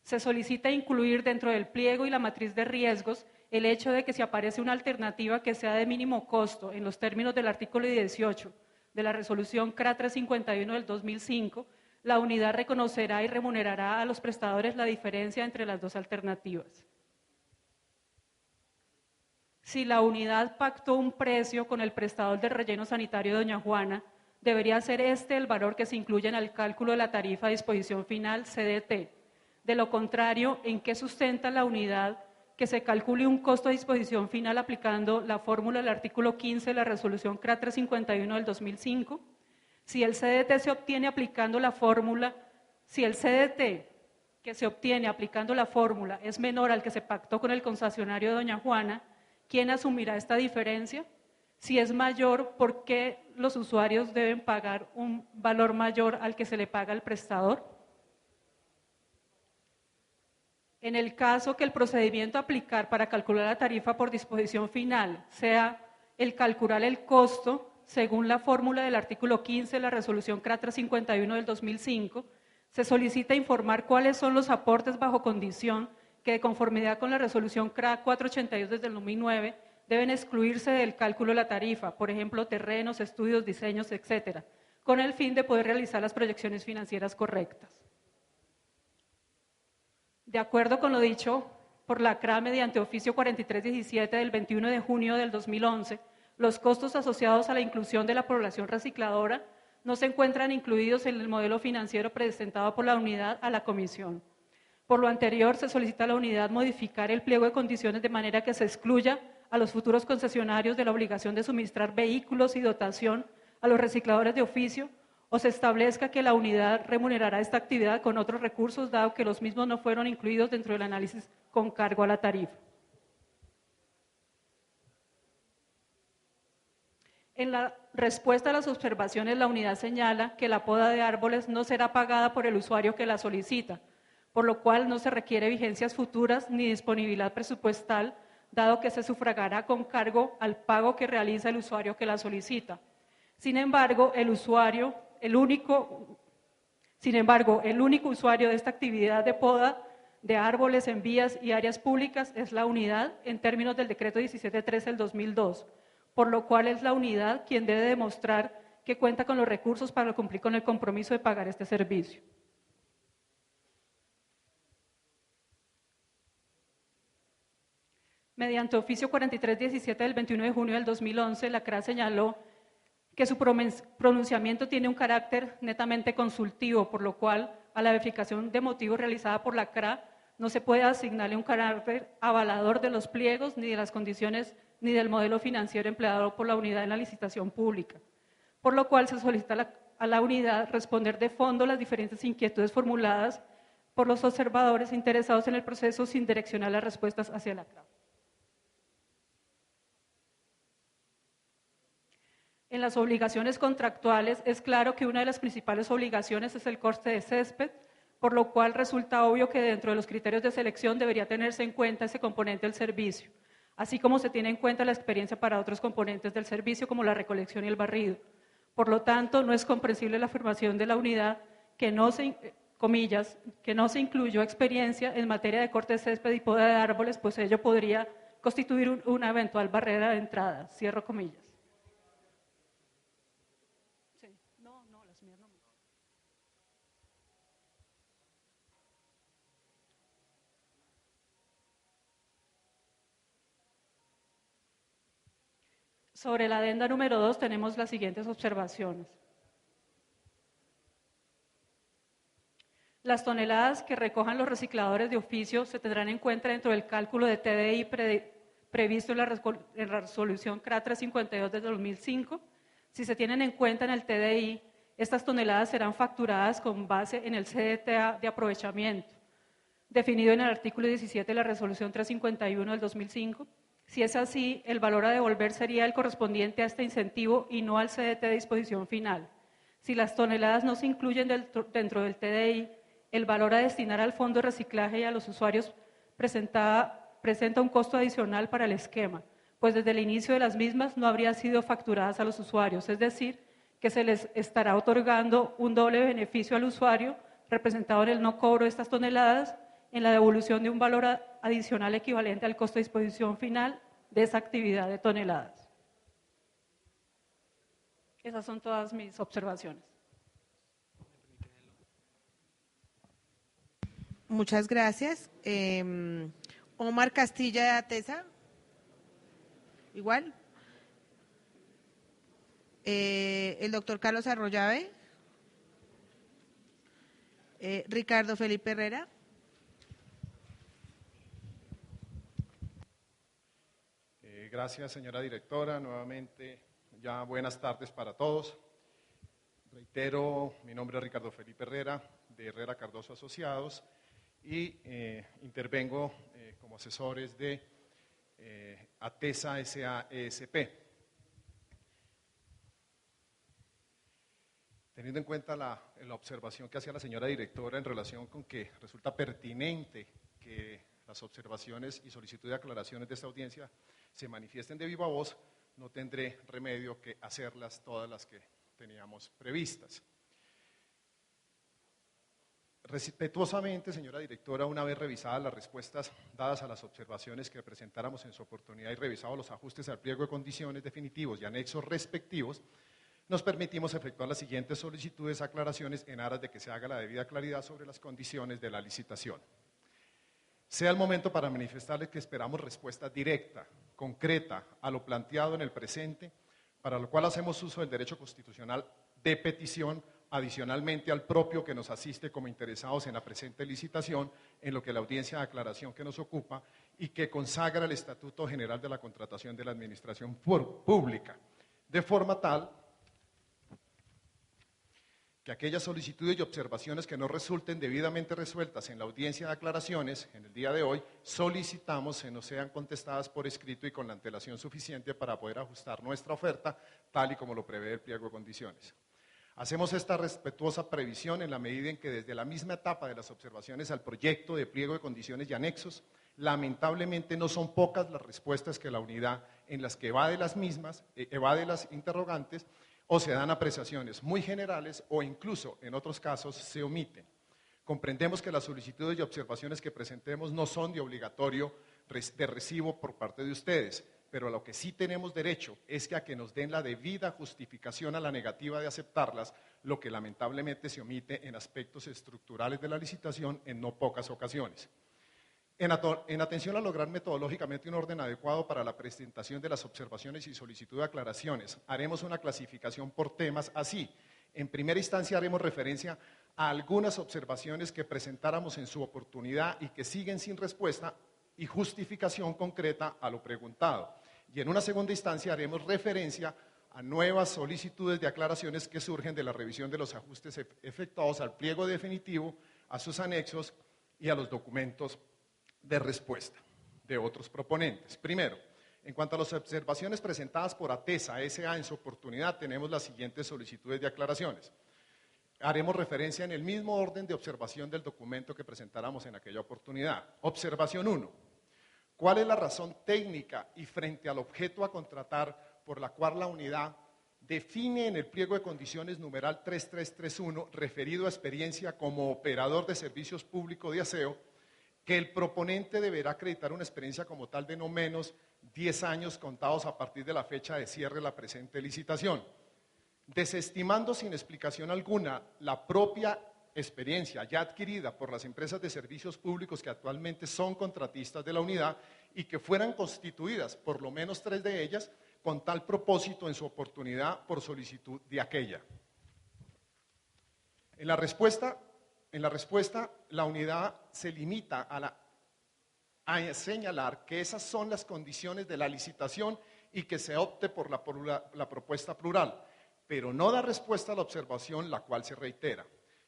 Se solicita incluir dentro del pliego y la matriz de riesgos el hecho de que si aparece una alternativa que sea de mínimo costo en los términos del artículo 18 de la resolución CRA 351 del 2005, la unidad reconocerá y remunerará a los prestadores la diferencia entre las dos alternativas. Si la unidad pactó un precio con el prestador del relleno sanitario de Doña Juana, debería ser este el valor que se incluye en el cálculo de la tarifa de disposición final CDT. De lo contrario, ¿en qué sustenta la unidad que se calcule un costo de disposición final aplicando la fórmula del artículo 15 de la resolución CRA 351 del 2005? Si el CDT se obtiene aplicando la fórmula, si el CDT que se obtiene aplicando la fórmula es menor al que se pactó con el concesionario de Doña Juana, ¿quién asumirá esta diferencia? Si es mayor, ¿por qué los usuarios deben pagar un valor mayor al que se le paga al prestador? En el caso que el procedimiento a aplicar para calcular la tarifa por disposición final sea el calcular el costo según la fórmula del artículo 15 de la resolución CRA 351 del 2005, se solicita informar cuáles son los aportes bajo condición que de conformidad con la resolución CRA 482 desde el 2009 deben excluirse del cálculo de la tarifa, por ejemplo, terrenos, estudios, diseños, etcétera, con el fin de poder realizar las proyecciones financieras correctas. De acuerdo con lo dicho por la CRA mediante oficio 4317 del 21 de junio del 2011, los costos asociados a la inclusión de la población recicladora no se encuentran incluidos en el modelo financiero presentado por la unidad a la comisión. Por lo anterior, se solicita a la unidad modificar el pliego de condiciones de manera que se excluya a los futuros concesionarios de la obligación de suministrar vehículos y dotación a los recicladores de oficio, o se establezca que la unidad remunerará esta actividad con otros recursos, dado que los mismos no fueron incluidos dentro del análisis con cargo a la tarifa. En la respuesta a las observaciones, la unidad señala que la poda de árboles no será pagada por el usuario que la solicita, por lo cual no se requiere vigencias futuras ni disponibilidad presupuestal, dado que se sufragará con cargo al pago que realiza el usuario que la solicita. Sin embargo, el único usuario de esta actividad de poda de árboles en vías y áreas públicas es la unidad en términos del decreto 1713 del 2002, por lo cual es la unidad quien debe demostrar que cuenta con los recursos para cumplir con el compromiso de pagar este servicio. Mediante oficio 4317 del 21 de junio del 2011, la CRA señaló que su pronunciamiento tiene un carácter netamente consultivo, por lo cual a la verificación de motivos realizada por la CRA no se puede asignarle un carácter avalador de los pliegos, ni de las condiciones, ni del modelo financiero empleado por la unidad en la licitación pública, por lo cual se solicita a la unidad responder de fondo las diferentes inquietudes formuladas por los observadores interesados en el proceso sin direccionar las respuestas hacia la CRA. En las obligaciones contractuales es claro que una de las principales obligaciones es el coste de césped, por lo cual resulta obvio que dentro de los criterios de selección debería tenerse en cuenta ese componente del servicio, así como se tiene en cuenta la experiencia para otros componentes del servicio como la recolección y el barrido. Por lo tanto, no es comprensible la afirmación de la unidad que no se incluyó experiencia en materia de corte de césped y poda de árboles, pues ello podría constituir una eventual barrera de entrada, cierro comillas. Sobre la adenda número 2 tenemos las siguientes observaciones. Las toneladas que recojan los recicladores de oficio se tendrán en cuenta dentro del cálculo de TDI previsto en la resolución CRA 352 de 2005. Si se tienen en cuenta en el TDI, estas toneladas serán facturadas con base en el CDTA de aprovechamiento, definido en el artículo 17 de la resolución 351 del 2005. Si es así, el valor a devolver sería el correspondiente a este incentivo y no al CDT de disposición final. Si las toneladas no se incluyen dentro del TDI, el valor a destinar al fondo de reciclaje y a los usuarios presenta un costo adicional para el esquema, pues desde el inicio de las mismas no habrían sido facturadas a los usuarios, es decir, que se les estará otorgando un doble beneficio al usuario, representado en el no cobro de estas toneladas, en la devolución de un valor adicional equivalente al costo de disposición final de esa actividad de toneladas. Esas son todas mis observaciones. Muchas gracias. Omar Castilla de Atesa. Igual. El doctor Carlos Arroyave. Ricardo Felipe Herrera. Gracias, señora directora. Nuevamente, ya buenas tardes para todos. Reitero, mi nombre es Ricardo Felipe Herrera, de Herrera Cardoso Asociados, y intervengo como asesores de Atesa S.A.E.S.P. Teniendo en cuenta la observación que hacía la señora directora en relación con que resulta pertinente que las observaciones y solicitud de aclaraciones de esta audiencia se manifiesten de viva voz, no tendré remedio que hacerlas todas las que teníamos previstas. Respetuosamente, señora directora, una vez revisadas las respuestas dadas a las observaciones que presentáramos en su oportunidad y revisados los ajustes al pliego de condiciones definitivos y anexos respectivos, nos permitimos efectuar las siguientes solicitudes de aclaraciones en aras de que se haga la debida claridad sobre las condiciones de la licitación. Sea el momento para manifestarles que esperamos respuesta directa, concreta, a lo planteado en el presente, para lo cual hacemos uso del derecho constitucional de petición, adicionalmente al propio que nos asiste como interesados en la presente licitación, en lo que la audiencia de aclaración que nos ocupa y que consagra el Estatuto General de la Contratación de la Administración Pública, de forma tal que aquellas solicitudes y observaciones que no resulten debidamente resueltas en la audiencia de aclaraciones, en el día de hoy, solicitamos que nos sean contestadas por escrito y con la antelación suficiente para poder ajustar nuestra oferta, tal y como lo prevé el pliego de condiciones. Hacemos esta respetuosa previsión en la medida en que desde la misma etapa de las observaciones al proyecto de pliego de condiciones y anexos, lamentablemente no son pocas las respuestas que la unidad en las que evade las mismas, evade las interrogantes, o se dan apreciaciones muy generales o incluso en otros casos se omiten. Comprendemos que las solicitudes y observaciones que presentemos no son de obligatorio de recibo por parte de ustedes, pero a lo que sí tenemos derecho es que a que nos den la debida justificación a la negativa de aceptarlas, lo que lamentablemente se omite en aspectos estructurales de la licitación en no pocas ocasiones. En atención a lograr metodológicamente un orden adecuado para la presentación de las observaciones y solicitud de aclaraciones, haremos una clasificación por temas así. En primera instancia haremos referencia a algunas observaciones que presentáramos en su oportunidad y que siguen sin respuesta y justificación concreta a lo preguntado. Y en una segunda instancia haremos referencia a nuevas solicitudes de aclaraciones que surgen de la revisión de los ajustes efectuados al pliego definitivo, a sus anexos y a los documentos de respuesta de otros proponentes. Primero, en cuanto a las observaciones presentadas por Atesa S.A. en su oportunidad, tenemos las siguientes solicitudes de aclaraciones. Haremos referencia en el mismo orden de observación del documento que presentáramos en aquella oportunidad. Observación 1. ¿Cuál es la razón técnica y frente al objeto a contratar por la cual la unidad define en el pliego de condiciones numeral 3331, referido a experiencia como operador de servicios públicos de aseo, que el proponente deberá acreditar una experiencia como tal de no menos 10 años contados a partir de la fecha de cierre de la presente licitación? Desestimando sin explicación alguna la propia experiencia ya adquirida por las empresas de servicios públicos que actualmente son contratistas de la unidad y que fueran constituidas, por lo menos 3 de ellas, con tal propósito en su oportunidad por solicitud de aquella. En la respuesta, la unidad se limita a señalar que esas son las condiciones de la licitación y que se opte por la propuesta plural, pero no da respuesta a la observación, la cual se reitera.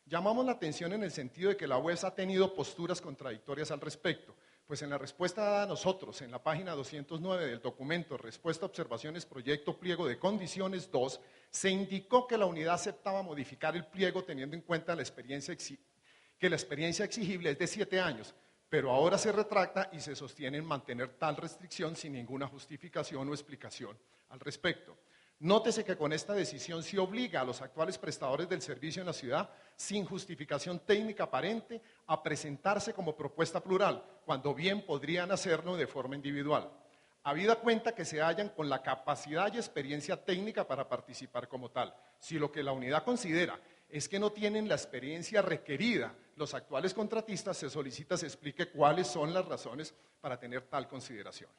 Llamamos la atención en el sentido de que la UES ha tenido posturas contradictorias al respecto, pues en la respuesta dada a nosotros, en la página 209 del documento Respuesta a Observaciones Proyecto Pliego de Condiciones 2, se indicó que la unidad aceptaba modificar el pliego teniendo en cuenta que la experiencia exigible es de 7 años, pero ahora se retracta y se sostiene en mantener tal restricción sin ninguna justificación o explicación al respecto. Nótese que con esta decisión se obliga a los actuales prestadores del servicio en la ciudad, sin justificación técnica aparente, a presentarse como propuesta plural, cuando bien podrían hacerlo de forma individual. Habida cuenta que se hallan con la capacidad y experiencia técnica para participar como tal. Si lo que la unidad considera es que no tienen la experiencia requerida, los actuales contratistas se solicita se explique cuáles son las razones para tener tal consideración.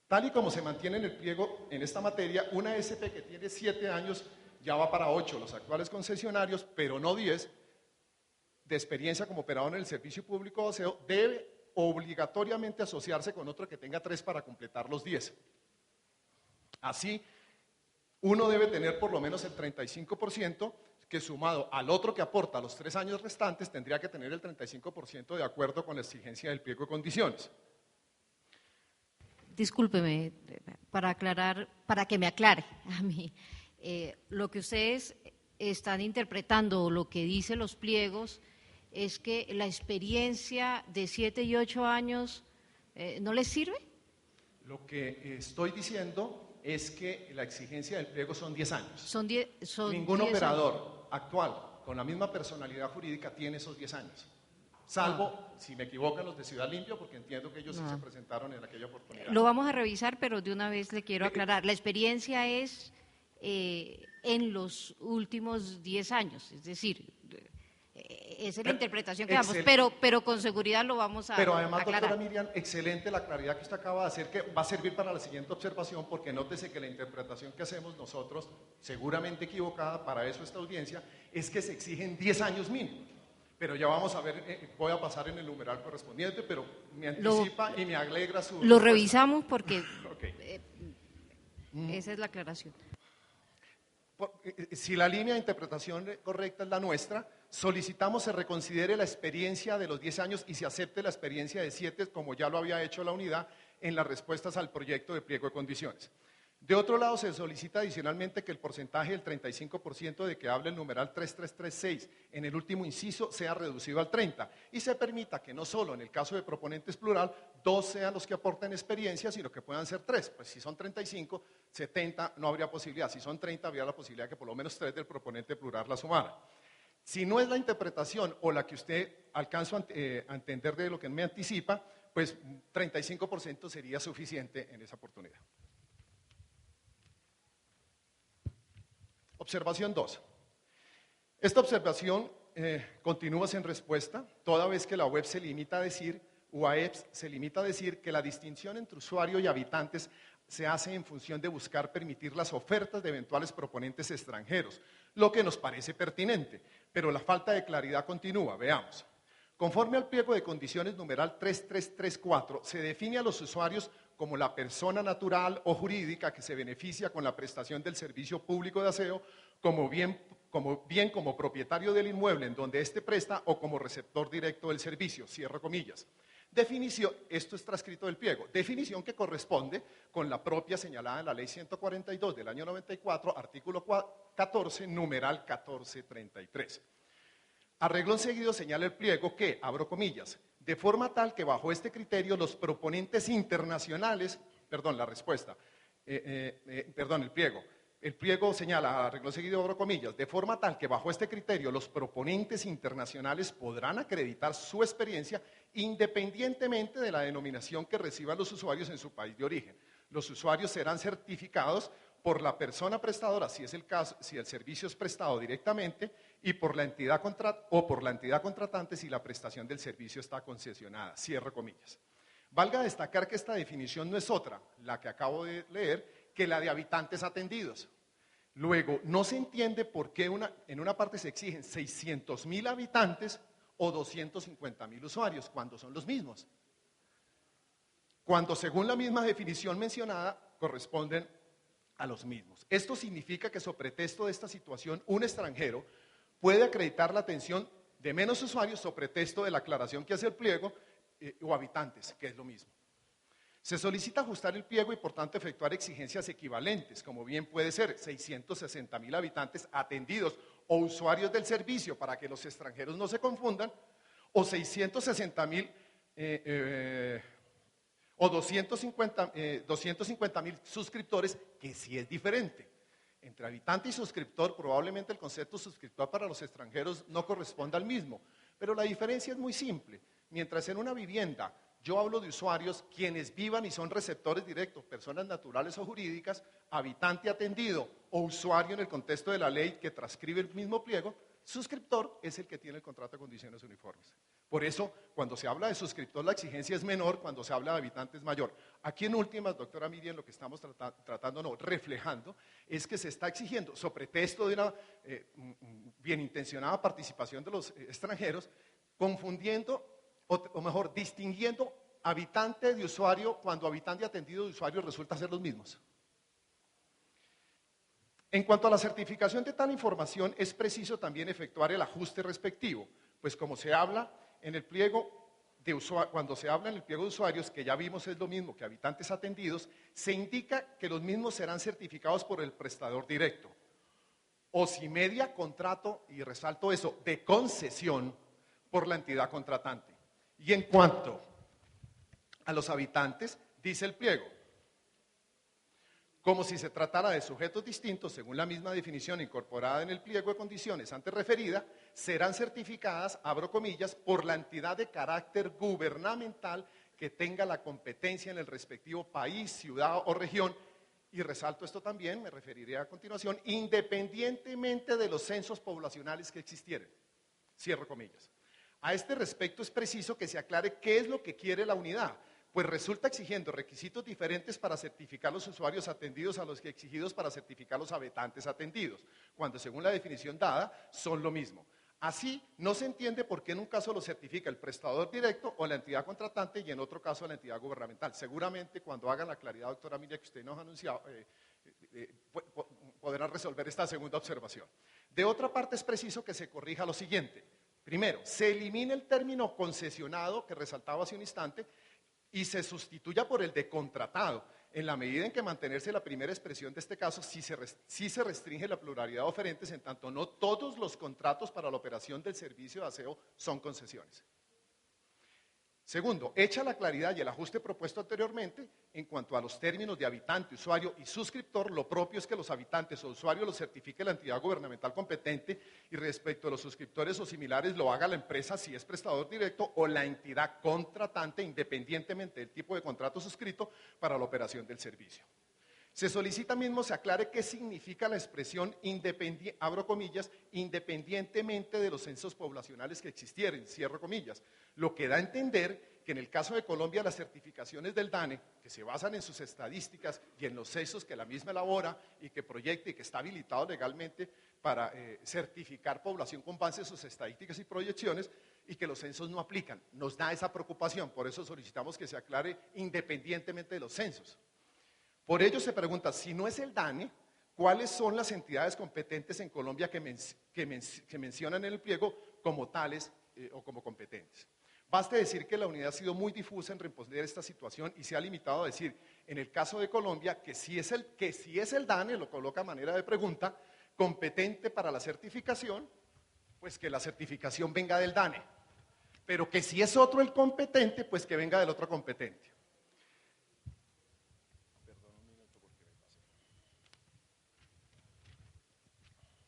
Tal y como se mantiene en el pliego en esta materia, una SP que tiene 7 años ya va para 8, los actuales concesionarios, pero no 10, de experiencia como operador en el servicio público de aseo, debe obligatoriamente asociarse con otro que tenga 3 para completar los 10. Así, uno debe tener por lo menos el 35%, que sumado al otro que aporta los 3 años restantes, tendría que tener el 35% de acuerdo con la exigencia del pliego de condiciones. Discúlpeme, para aclarar, para que me aclare a mí, lo que ustedes están interpretando o lo que dicen los pliegos es que la experiencia de 7 y 8 años ¿no les sirve? Lo que estoy diciendo es que la exigencia del pliego son 10 años. Ningún 10 operador años actual con la misma personalidad jurídica tiene esos 10 años. Salvo, si me equivocan, los de Ciudad Limpia, porque entiendo que ellos sí se presentaron en aquella oportunidad. Lo vamos a revisar, pero de una vez le quiero aclarar. La experiencia es en los últimos 10 años, es decir, esa es la interpretación que damos, pero con seguridad lo vamos a aclarar. Pero además, doctora Miriam, excelente la claridad que usted acaba de hacer, que va a servir para la siguiente observación, porque nótese que la interpretación que hacemos nosotros, seguramente equivocada, para eso esta audiencia, es que se exigen 10 años mínimos. Pero ya vamos a ver, voy a pasar en el numeral correspondiente, pero me anticipa y me alegra su... Lo revisamos porque Okay. Esa es la aclaración. Si la línea de interpretación correcta es la nuestra, solicitamos se reconsidere la experiencia de los 10 años y se acepte la experiencia de 7, como ya lo había hecho la unidad en las respuestas al proyecto de pliego de condiciones. De otro lado, se solicita adicionalmente que el porcentaje del 35% de que habla el numeral 3336 en el último inciso sea reducido al 30% y se permita que no solo en el caso de proponentes plural, 2 sean los que aporten experiencia, sino que puedan ser 3. Pues si son 35, 70 no habría posibilidad. Si son 30, habría la posibilidad que por lo menos 3 del proponente plural la sumara. Si no es la interpretación o la que usted alcanza a entender de lo que me anticipa, pues 35% sería suficiente en esa oportunidad. Observación 2. Esta observación continúa sin respuesta, toda vez que la UAEP se limita a decir que la distinción entre usuario y habitantes se hace en función de buscar permitir las ofertas de eventuales proponentes extranjeros, lo que nos parece pertinente, pero la falta de claridad continúa. Veamos. Conforme al pliego de condiciones numeral 3334, se define a los usuarios como la persona natural o jurídica que se beneficia con la prestación del servicio público de aseo, como propietario del inmueble en donde éste presta o como receptor directo del servicio, cierro comillas. Definición, esto es transcrito del pliego, definición que corresponde con la propia señalada en la Ley 142 del año 94, artículo 14, numeral 1433. Arreglón seguido señala el pliego que, abro comillas, de forma tal que bajo este criterio los proponentes internacionales, el pliego señala, arreglón seguido, abro comillas, de forma tal que bajo este criterio los proponentes internacionales podrán acreditar su experiencia independientemente de la denominación que reciban los usuarios en su país de origen. Los usuarios serán certificados por la persona prestadora, si es el caso, si el servicio es prestado directamente, y por la entidad contratante si la prestación del servicio está concesionada, cierro comillas. Valga destacar que esta definición no es otra, la que acabo de leer, que la de habitantes atendidos. Luego, no se entiende por qué en una parte se exigen 600.000 habitantes o 250.000 usuarios, cuando son los mismos. Cuando, según la misma definición mencionada, corresponden a los mismos. Esto significa que, sobre pretexto de esta situación, un extranjero puede acreditar la atención de menos usuarios sobre pretexto de la aclaración que hace el pliego o habitantes, que es lo mismo. Se solicita ajustar el pliego y, por tanto, efectuar exigencias equivalentes, como bien puede ser 660.000 habitantes atendidos o usuarios del servicio, para que los extranjeros no se confundan, o 660.000 o 250.000 suscriptores, que sí es diferente. Entre habitante y suscriptor, probablemente el concepto suscriptor para los extranjeros no corresponda al mismo, pero la diferencia es muy simple. Mientras en una vivienda yo hablo de usuarios quienes vivan y son receptores directos, personas naturales o jurídicas, habitante atendido o usuario en el contexto de la ley que transcribe el mismo pliego, suscriptor es el que tiene el contrato de condiciones uniformes. Por eso, cuando se habla de suscriptor, la exigencia es menor, cuando se habla de habitante es mayor. Aquí en últimas, doctora Miriam, lo que estamos reflejando, es que se está exigiendo, sobre pretexto de una bien intencionada participación de los extranjeros, confundiendo, o mejor, distinguiendo habitante de usuario cuando habitante atendido de usuario resulta ser los mismos. En cuanto a la certificación de tal información, es preciso también efectuar el ajuste respectivo, pues como se habla en el pliego de usuarios, cuando se habla en el pliego de usuarios, que ya vimos es lo mismo que habitantes atendidos, se indica que los mismos serán certificados por el prestador directo, o si media contrato, y resalto eso, de concesión por la entidad contratante. Y en cuanto a los habitantes, dice el pliego, como si se tratara de sujetos distintos, según la misma definición incorporada en el pliego de condiciones antes referida, serán certificadas, abro comillas, por la entidad de carácter gubernamental que tenga la competencia en el respectivo país, ciudad o región, y resalto esto también, me referiré a continuación, independientemente de los censos poblacionales que existieran. Cierro comillas. A este respecto es preciso que se aclare qué es lo que quiere la unidad, pues resulta exigiendo requisitos diferentes para certificar los usuarios atendidos a los que exigidos para certificar los habitantes atendidos, cuando según la definición dada son lo mismo. Así, no se entiende por qué en un caso lo certifica el prestador directo o la entidad contratante y en otro caso la entidad gubernamental. Seguramente cuando hagan la claridad, doctora Miriam, que usted nos ha anunciado, podrán resolver esta segunda observación. De otra parte, es preciso que se corrija lo siguiente. Primero, se elimina el término concesionado, que resaltaba hace un instante, y se sustituya por el de contratado, en la medida en que mantenerse la primera expresión de este caso, sí se restringe la pluralidad de oferentes, en tanto no todos los contratos para la operación del servicio de aseo son concesiones. Segundo, hecha la claridad y el ajuste propuesto anteriormente, en cuanto a los términos de habitante, usuario y suscriptor, lo propio es que los habitantes o usuarios los certifique la entidad gubernamental competente y respecto a los suscriptores o similares lo haga la empresa si es prestador directo o la entidad contratante independientemente del tipo de contrato suscrito para la operación del servicio. Se solicita mismo se aclare qué significa la expresión abro comillas, independientemente de los censos poblacionales que existieran, cierro comillas, lo que da a entender que en el caso de Colombia las certificaciones del DANE, que se basan en sus estadísticas y en los censos que la misma elabora y que proyecta y que está habilitado legalmente para certificar población con base en sus estadísticas y proyecciones, y que los censos no aplican. Nos da esa preocupación, por eso solicitamos que se aclare independientemente de los censos. Por ello se pregunta, si no es el DANE, ¿cuáles son las entidades competentes en Colombia que mencionan en el pliego como tales o como competentes? Baste decir que la unidad ha sido muy difusa en responder esta situación y se ha limitado a decir, en el caso de Colombia, que si es el DANE, lo coloca a manera de pregunta, competente para la certificación, pues que la certificación venga del DANE. Pero que si es otro el competente, pues que venga del otro competente.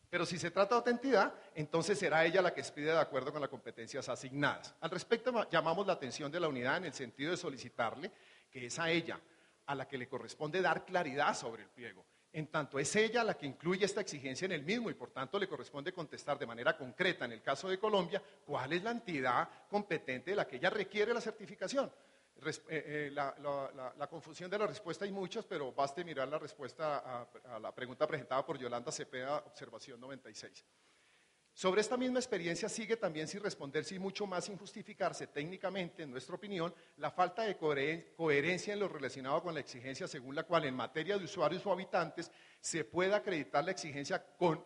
Pero si se trata de otra entidad, entonces será ella la que expide de acuerdo con las competencias asignadas. Al respecto, llamamos la atención de la unidad en el sentido de solicitarle que es a ella a la que le corresponde dar claridad sobre el pliego. En tanto, es ella la que incluye esta exigencia en el mismo y por tanto le corresponde contestar de manera concreta, en el caso de Colombia, cuál es la entidad competente de la que ella requiere la certificación. La confusión de la respuesta hay muchas, pero baste mirar la respuesta a la pregunta presentada por Yolanda Cepeda, observación 96. Sobre esta misma experiencia sigue también sin responderse y mucho más sin justificarse técnicamente, en nuestra opinión, la falta de coherencia en lo relacionado con la exigencia según la cual en materia de usuarios o habitantes se puede acreditar la exigencia con